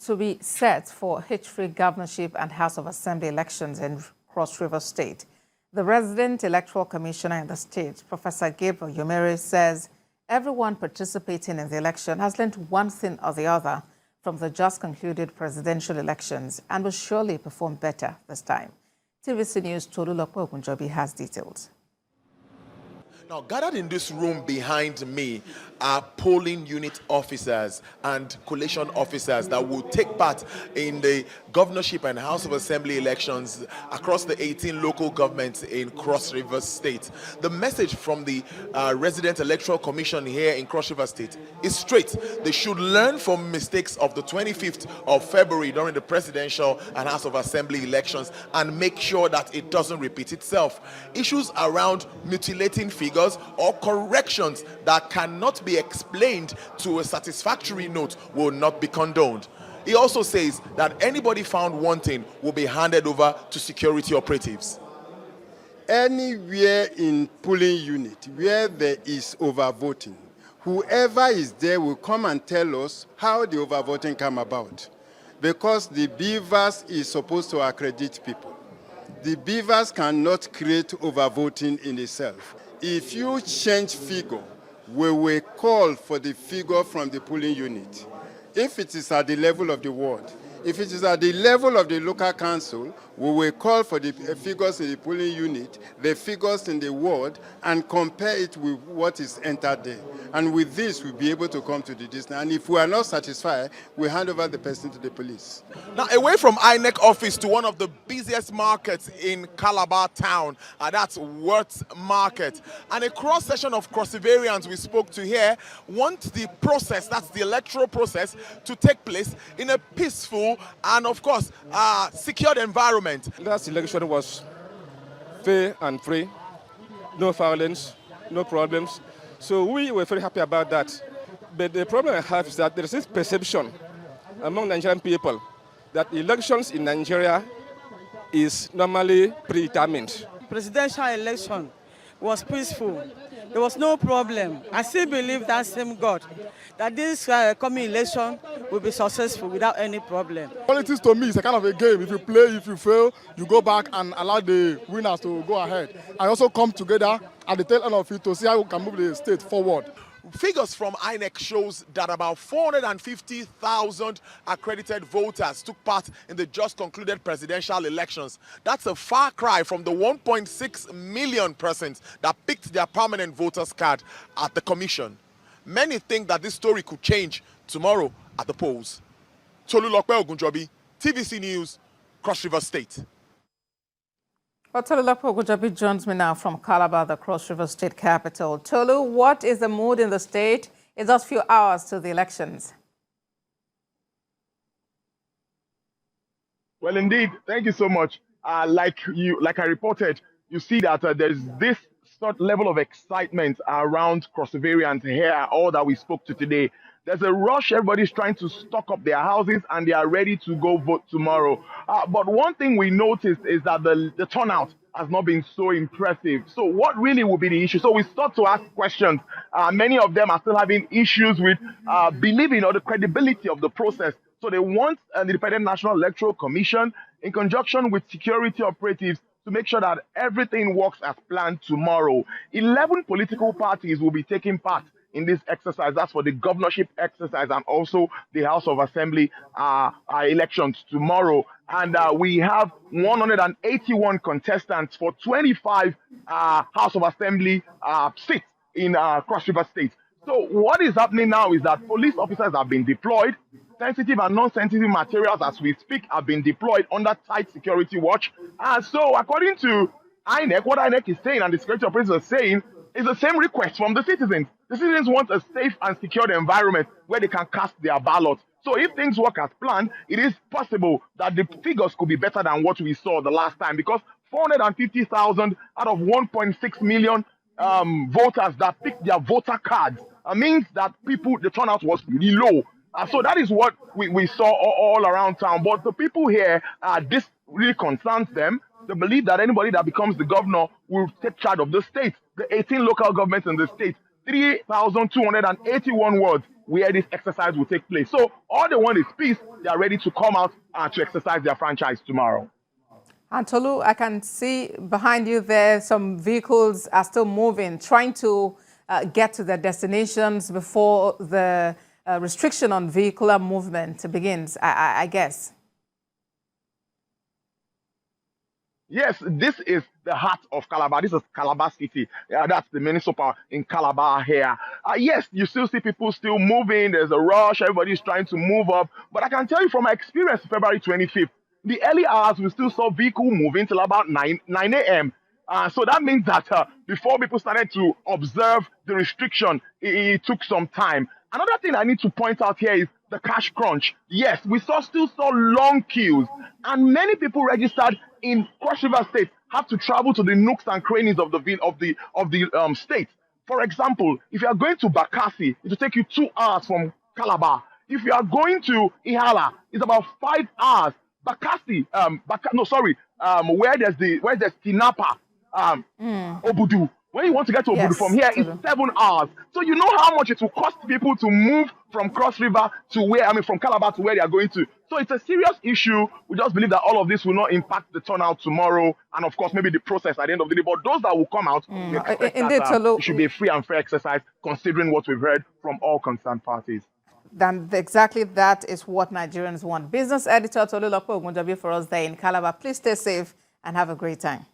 to be set for hitch-free governorship and House of Assembly elections in Cross River State. The resident electoral commissioner in the state, Professor Gabriel Yomere, says everyone participating in the election has learned one thing or the other from the just concluded presidential elections and will surely perform better this time. TVC News' Tolulope Ogunjobi has details. Now, gathered in this room behind me are polling unit officers and collation officers that will take part in the governorship and House of Assembly elections across the 18 local governments in Cross River State. The message from the Resident Electoral Commission here in Cross River State is straight. They should learn from mistakes of the 25th of February during the presidential and House of Assembly elections and make sure that it doesn't repeat itself. Issues around mutilating figures or corrections that cannot be explained to a satisfactory note will not be condoned. He also says that anybody found wanting will be handed over to security operatives. Anywhere in polling unit where there is overvoting, whoever is there will come and tell us how the overvoting came about. Because the beavers is supposed to accredit people. The beavers cannot create overvoting in itself. If you change figure, we will call for the figure from the polling unit. If it is at the level of the ward, if it is at the level of the local council, we will call for the figures in the polling unit, the figures in the ward, and compare it with what is entered there. And with this, we'll be able to come to the distance. And if we are not satisfied, we hand over the person to the police. Now, away from INEC office to one of the busiest markets in Calabar town, and that's Worth Market. And a cross-section of Crossivarians we spoke to here want the process, that's the electoral process, to take place in a peaceful and, of course, secured environment. Last election was fair and free, no violence, no problems. So we were very happy about that. But the problem I have is that there is this perception among Nigerian people that elections in Nigeria is normally predetermined. Presidential election was peaceful. There was no problem. I still believe that same God, that this coming election will be successful without any problem. Politics to me is a kind of a game. If you play, if you fail, you go back and allow the winners to go ahead. I also come together at the tail end of it to see how we can move the state forward. Figures from INEC shows that about 450,000 accredited voters took part in the just concluded presidential elections. That's a far cry from the 1.6 million persons that picked their permanent voters card at the commission. Many think that this story could change tomorrow at the polls. Tolulope Ogunjobi, TVC News, Cross River State. Tolulope Ogunjobi joins me now from Calabar, the Cross River State capital. Tolu, what is the mood in the state? It's just a few hours to the elections. Well, indeed, thank you so much. Like I reported, you see that there's this sort level of excitement around Crossivarians here, all that we spoke to today. There's a rush. Everybody's trying to stock up their houses and they are ready to go vote tomorrow. But one thing we noticed is that the turnout has not been so impressive. So what really will be the issue? So we start to ask questions. Many of them are still having issues with believing or the credibility of the process. So they want an independent National Electoral Commission in conjunction with security operatives to make sure that everything works as planned tomorrow. 11 political parties will be taking part in this exercise. That's for the governorship exercise and also the House of Assembly elections tomorrow. And we have 181 contestants for 25 House of Assembly seats in Cross River State. So what is happening now is that police officers have been deployed. Sensitive and non-sensitive materials as we speak have been deployed under tight security watch. And so according to INEC, what INEC is saying and the security operators are saying is the same request from the citizens. The citizens want a safe and secured environment where they can cast their ballots. So if things work as planned, it is possible that the figures could be better than what we saw the last time, because 450,000 out of 1.6 million voters that picked their voter cards means that the turnout was really low. So that is what we saw all around town. But the people here, this really concerns them. They believe that anybody that becomes the governor will take charge of the state. The 18 local governments in the state, 3,281 wards where this exercise will take place. So all they want is peace. They are ready to come out to exercise their franchise tomorrow. And Tolu, I can see behind you there some vehicles are still moving, trying to get to their destinations before the restriction on vehicular movement begins, I guess. Yes, this is the heart of Calabar. This is Calabar City. That's the municipal in Calabar here. Yes, you still see people still moving. There's a rush. Everybody's trying to move up. But I can tell you from my experience, February 25th, the early hours, we still saw vehicle moving till about 9 a.m. So that means that before people started to observe the restriction, it took some time. Another thing I need to point out here is the cash crunch. Yes, we still saw long queues, and many people registered in Cross River State have to travel to the nooks and crannies of the state. For example, if you are going to Bakassi, it will take you 2 hours from Calabar. If you are going to Ihala, it's about 5 hours. Bakassi, where there's Tinapa, Obudu. When you want to get to Obudu from here, it's 7 hours. So you know how much it will cost people to move from Cross River to from Calabar to where they are going to. So it's a serious issue. We just believe that all of this will not impact the turnout tomorrow, and of course maybe the process at the end of the day. But those that will come out, we expect that it should be a free and fair exercise, considering what we've heard from all concerned parties. Then exactly that is what Nigerians want. Business editor Tolu Ogunjobi for us there in Calabar. Please stay safe and have a great time.